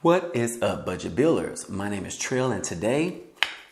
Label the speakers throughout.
Speaker 1: What is up, budget billers? My name is Trill, and today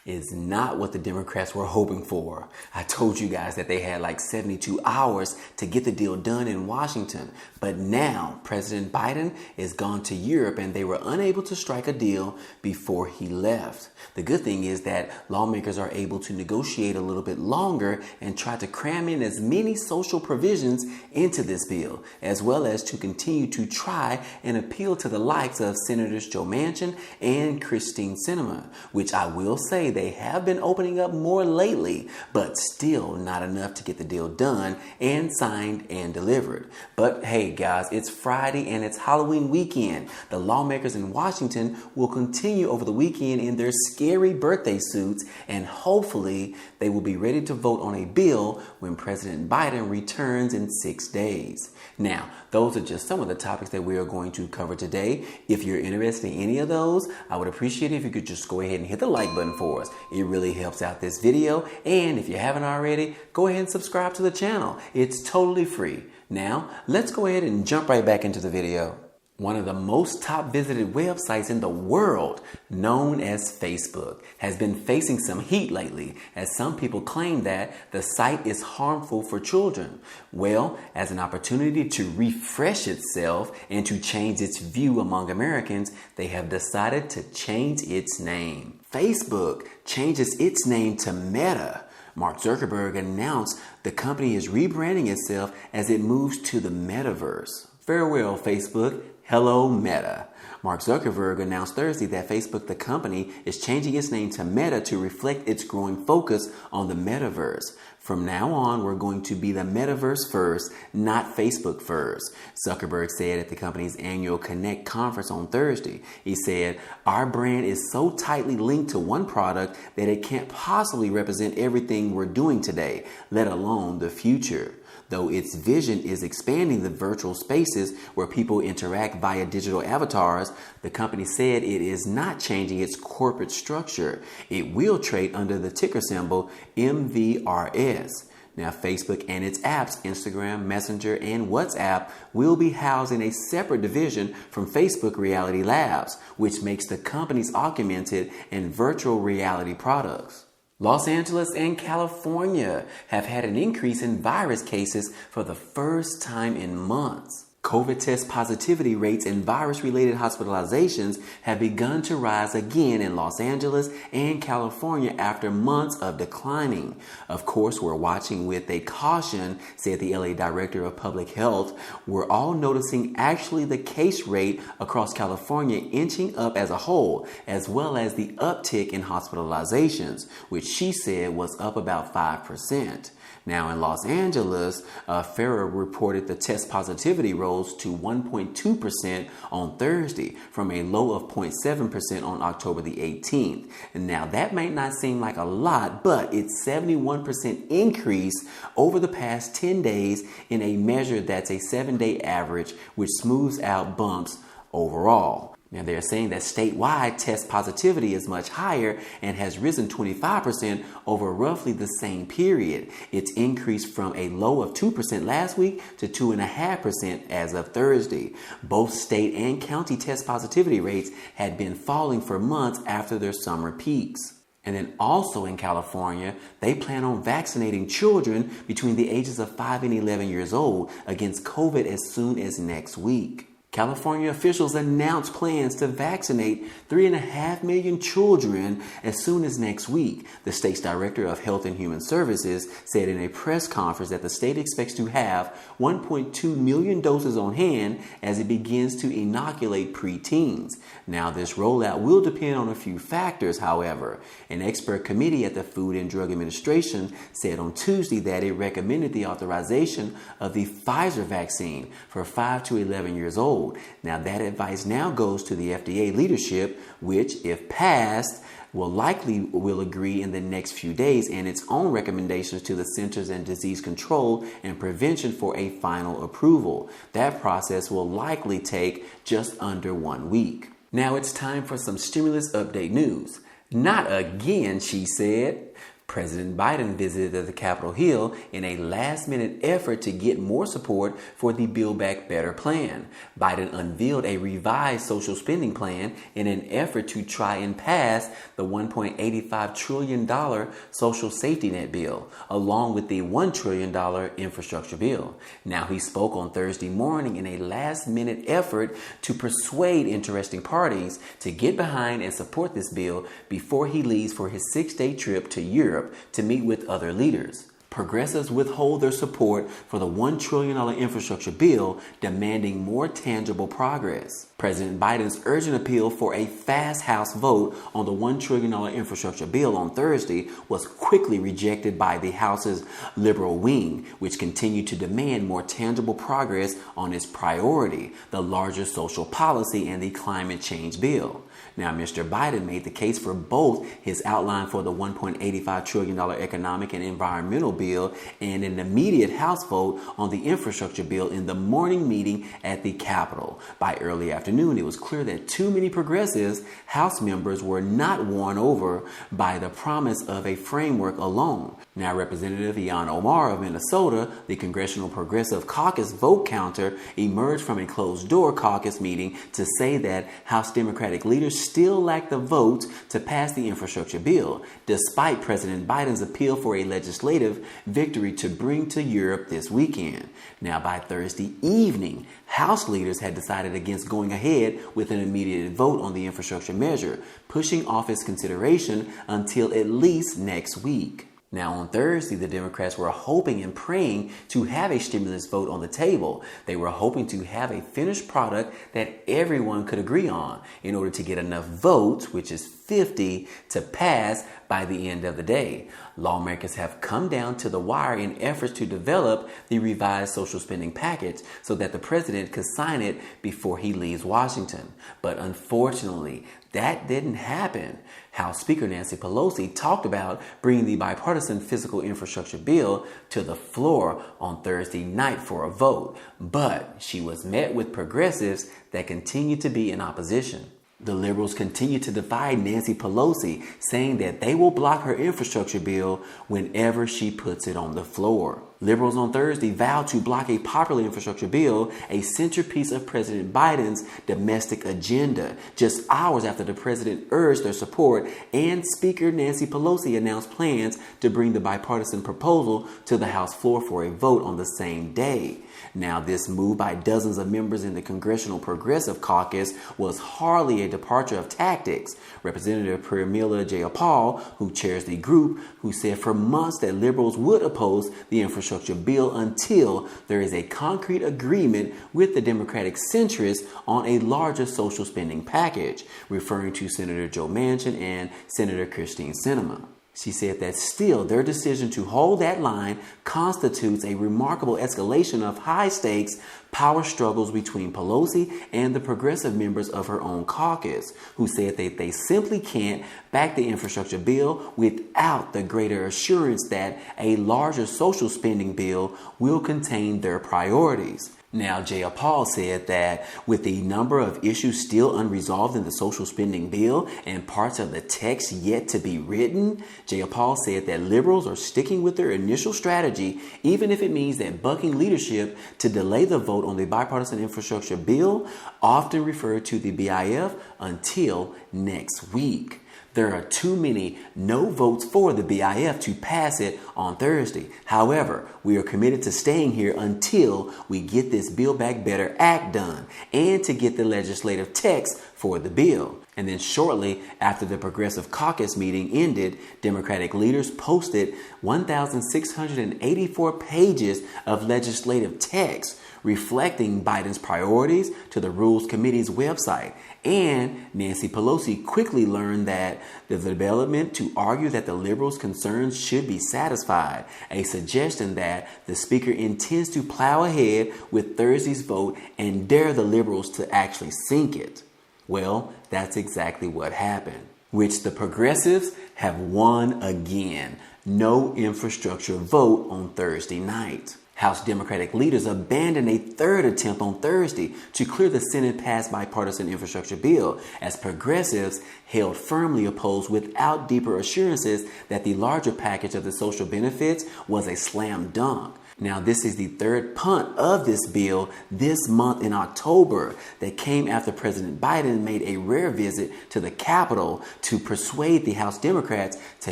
Speaker 1: is not what the Democrats were hoping for. I told you guys that they had like 72 hours to get the deal done in Washington. But now President Biden is gone to Europe and they were unable to strike a deal before he left. The good thing is that lawmakers are able to negotiate a little bit longer and try to cram in as many social provisions into this bill, as well as to continue to try and appeal to the likes of Senators Joe Manchin and Kyrsten Sinema, which I will say they have been opening up more lately, but still not enough to get the deal done and signed and delivered. But hey guys, it's Friday and it's Halloween weekend. The lawmakers in Washington will continue over the weekend in their scary birthday suits, and hopefully they will be ready to vote on a bill when President Biden returns in 6 days. Now, those are just some of the topics that we are going to cover today. If you're interested in any of those, I would appreciate it if you could just go ahead and hit the like button for us. It really helps out this video. And if you haven't already, go ahead and subscribe to the channel. It's totally free. Now, let's go ahead and jump right back into the video. One of the most top visited websites in the world, known as Facebook, has been facing some heat lately, as some people claim that the site is harmful for children. Well, as an opportunity to refresh itself and to change its view among Americans, they have decided to change its name. Facebook changes its name to Meta. Mark Zuckerberg announced the company is rebranding itself as it moves to the metaverse. Farewell, Facebook. Hello, Meta. Mark Zuckerberg announced Thursday that Facebook, the company, is changing its name to Meta to reflect its growing focus on the metaverse. From now on, we're going to be the metaverse first, not Facebook first, Zuckerberg said at the company's annual Connect conference on Thursday. He said, "Our brand is so tightly linked to one product that it can't possibly represent everything we're doing today, let alone the future." Though its vision is expanding the virtual spaces where people interact via digital avatars, the company said it is not changing its corporate structure. It will trade under the ticker symbol MVRS. Now, Facebook and its apps, Instagram, Messenger, and WhatsApp, will be housed in a separate division from Facebook Reality Labs, which makes the company's augmented and virtual reality products. Los Angeles and California have had an increase in virus cases for the first time in months. COVID test positivity rates and virus-related hospitalizations have begun to rise again in Los Angeles and California after months of declining. Of course, we're watching with a caution, said the LA Director of Public Health. We're all noticing actually the case rate across California inching up as a whole, as well as the uptick in hospitalizations, which she said was up about 5%. Now in Los Angeles, Farah reported the test positivity rose to 1.2% on Thursday from a low of 0.7% on October the 18th. And now that might not seem like a lot, but it's 71% increase over the past 10 days in a measure that's a 7-day average, which smooths out bumps overall. Now, they're saying that statewide test positivity is much higher and has risen 25% over roughly the same period. It's increased from a low of 2% last week to 2.5% as of Thursday. Both state and county test positivity rates had been falling for months after their summer peaks. And then also in California, they plan on vaccinating children between the ages of 5 and 11 years old against COVID as soon as next week. California officials announced plans to vaccinate 3.5 million children as soon as next week. The state's Director of Health and Human Services said in a press conference that the state expects to have 1.2 million doses on hand as it begins to inoculate preteens. Now, this rollout will depend on a few factors, however. An expert committee at the Food and Drug Administration said on Tuesday that it recommended the authorization of the Pfizer vaccine for 5 to 11 years old. Now, that advice now goes to the FDA leadership, which, if passed, will agree in the next few days and its own recommendations to the Centers and Disease Control and Prevention for a final approval. That process will likely take just under 1 week. Now it's time for some stimulus update news. Not again, she said. President Biden visited the Capitol Hill in a last-minute effort to get more support for the Build Back Better plan. Biden unveiled a revised social spending plan in an effort to try and pass the $1.85 trillion social safety net bill, along with the $1 trillion infrastructure bill. Now, he spoke on Thursday morning in a last-minute effort to persuade interested parties to get behind and support this bill before he leaves for his 6-day trip to Europe to meet with other leaders. Progressives withhold their support for the $1 trillion infrastructure bill, demanding more tangible progress. President Biden's urgent appeal for a fast House vote on the $1 trillion infrastructure bill on Thursday was quickly rejected by the House's liberal wing, which continued to demand more tangible progress on its priority, the larger social policy and the climate change bill. Now, Mr. Biden made the case for both his outline for the $1.85 trillion economic and environmental bill and an immediate House vote on the infrastructure bill in the morning meeting at the Capitol. By early afternoon, it was clear that too many progressives, House members, were not won over by the promise of a framework alone. Now, Representative Ilhan Omar of Minnesota, the Congressional Progressive Caucus vote counter, emerged from a closed-door caucus meeting to say that House Democratic leaders still lack the votes to pass the infrastructure bill, despite President Biden's appeal for a legislative victory to bring to Europe this weekend. Now, by Thursday evening, House leaders had decided against going ahead with an immediate vote on the infrastructure measure, pushing off its consideration until at least next week. Now, on Thursday, the Democrats were hoping and praying to have a stimulus vote on the table. They were hoping to have a finished product that everyone could agree on in order to get enough votes, which is 50, to pass by the end of the day. Lawmakers have come down to the wire in efforts to develop the revised social spending package so that the president could sign it before he leaves Washington. But unfortunately, that didn't happen. House Speaker Nancy Pelosi talked about bringing the bipartisan fiscal infrastructure bill to the floor on Thursday night for a vote, but she was met with progressives that continue to be in opposition. The liberals continue to defy Nancy Pelosi, saying that they will block her infrastructure bill whenever she puts it on the floor. Liberals on Thursday vowed to block a popular infrastructure bill, a centerpiece of President Biden's domestic agenda, just hours after the president urged their support, and Speaker Nancy Pelosi announced plans to bring the bipartisan proposal to the House floor for a vote on the same day. Now, this move by dozens of members in the Congressional Progressive Caucus was hardly a departure of tactics. Representative Pramila Jayapal, who chairs the group, who said for months that liberals would oppose the infrastructure bill until there is a concrete agreement with the Democratic centrists on a larger social spending package, referring to Senator Joe Manchin and Senator Kyrsten Sinema. She said that still their decision to hold that line constitutes a remarkable escalation of high-stakes power struggles between Pelosi and the progressive members of her own caucus, who said that they simply can't back the infrastructure bill without the greater assurance that a larger social spending bill will contain their priorities. Now, Jayapal said that with the number of issues still unresolved in the social spending bill and parts of the text yet to be written, Jayapal said that liberals are sticking with their initial strategy, even if it means that bucking leadership to delay the vote on the bipartisan infrastructure bill, often referred to the BIF, until next week. There are too many no votes for the BIF to pass it on Thursday. However, we are committed to staying here until we get this Build Back Better Act done and to get the legislative text for the bill. And then shortly after the Progressive Caucus meeting ended, Democratic leaders posted 1,684 pages of legislative text reflecting Biden's priorities to the Rules Committee's website. And Nancy Pelosi quickly learned that the development to argue that the liberals' concerns should be satisfied, a suggestion that the speaker intends to plow ahead with Thursday's vote and dare the liberals to actually sink it. Well, that's exactly what happened, which the progressives have won again. No infrastructure vote on Thursday night. House Democratic leaders abandoned a third attempt on Thursday to clear the Senate-passed bipartisan infrastructure bill, as progressives held firmly opposed without deeper assurances that the larger package of the social benefits was a slam dunk. Now, this is the third punt of this bill this month in October that came after President Biden made a rare visit to the Capitol to persuade the House Democrats to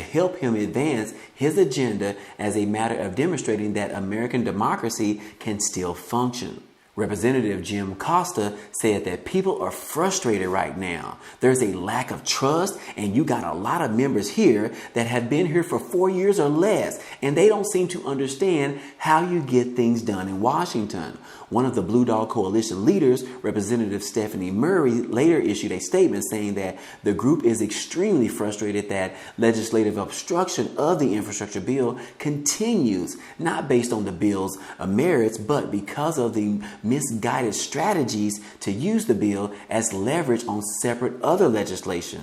Speaker 1: help him advance his agenda as a matter of demonstrating that American democracy can still function. Representative Jim Costa said that people are frustrated right now. There's a lack of trust, and you got a lot of members here that have been here for 4 years or less, and they don't seem to understand how you get things done in Washington. One of the Blue Dog Coalition leaders, Representative Stephanie Murray, later issued a statement saying that the group is extremely frustrated that legislative obstruction of the infrastructure bill continues, not based on the bill's merits, but because of the misguided strategies to use the bill as leverage on separate other legislation.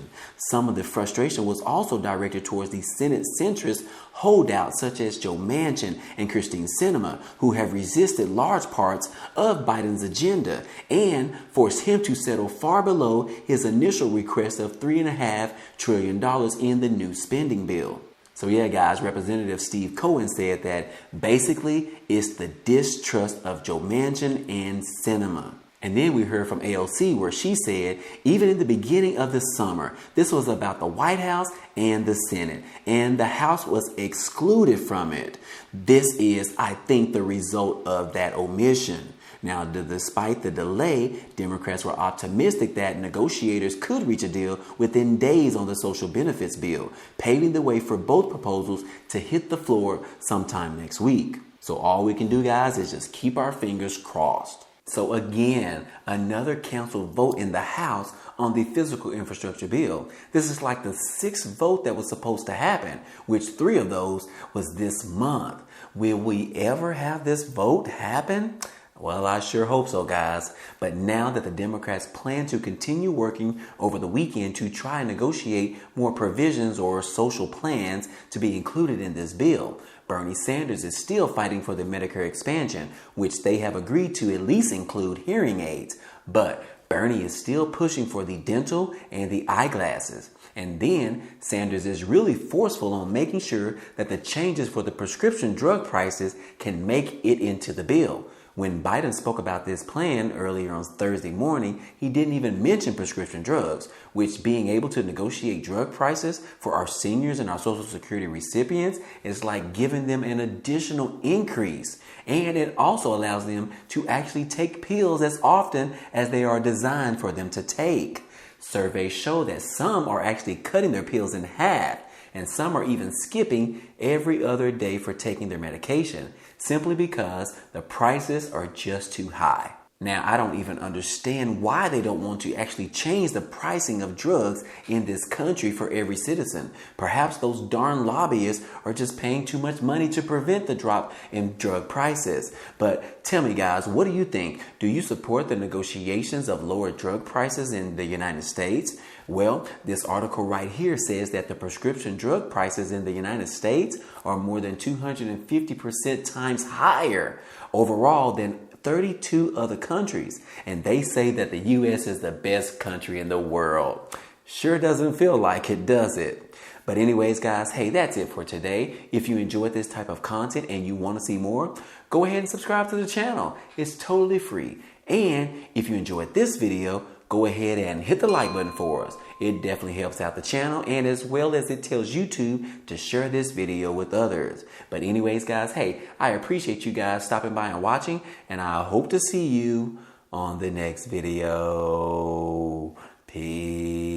Speaker 1: Some of the frustration was also directed towards the Senate centrist holdouts such as Joe Manchin and Kyrsten Sinema, who have resisted large parts of Biden's agenda and forced him to settle far below his initial request of $3.5 trillion in the new spending bill. So yeah, guys, Representative Steve Cohen said that basically it's the distrust of Joe Manchin and Sinema. And then we heard from AOC where she said, even in the beginning of the summer, this was about the White House and the Senate, and the House was excluded from it. This is, I think, the result of that omission. Now, despite the delay, Democrats were optimistic that negotiators could reach a deal within days on the social benefits bill, paving the way for both proposals to hit the floor sometime next week. So all we can do, guys, is just keep our fingers crossed. So again, another council vote in the House on the physical infrastructure bill. This is like the 6th vote that was supposed to happen, which 3 of those was this month. Will we ever have this vote happen? Well, I sure hope so, guys. But now that the Democrats plan to continue working over the weekend to try and negotiate more provisions or social plans to be included in this bill, Bernie Sanders is still fighting for the Medicare expansion, which they have agreed to at least include hearing aids. But Bernie is still pushing for the dental and the eyeglasses. And then Sanders is really forceful on making sure that the changes for the prescription drug prices can make it into the bill. When Biden spoke about this plan earlier on Thursday morning, he didn't even mention prescription drugs, which being able to negotiate drug prices for our seniors and our Social Security recipients is like giving them an additional increase. And it also allows them to actually take pills as often as they are designed for them to take. Surveys show that some are actually cutting their pills in half, and some are even skipping every other day for taking their medication, simply because the prices are just too high. Now, I don't even understand why they don't want to actually change the pricing of drugs in this country for every citizen. Perhaps those darn lobbyists are just paying too much money to prevent the drop in drug prices. But tell me, guys, what do you think? Do you support the negotiations of lower drug prices in the United States? Well, this article right here says that the prescription drug prices in the United States are more than 250% times higher overall than 32 other countries. And they say that the U.S. is the best country in the world. Sure doesn't feel like it, does it? But anyways, guys, hey, that's it for today. If you enjoyed this type of content and you want to see more, go ahead and subscribe to the channel. It's totally free. And if you enjoyed this video, go ahead and hit the like button for us. It definitely helps out the channel, and as well as it tells YouTube to share this video with others. But anyways, guys, hey, I appreciate you guys stopping by and watching, and I hope to see you on the next video. Peace.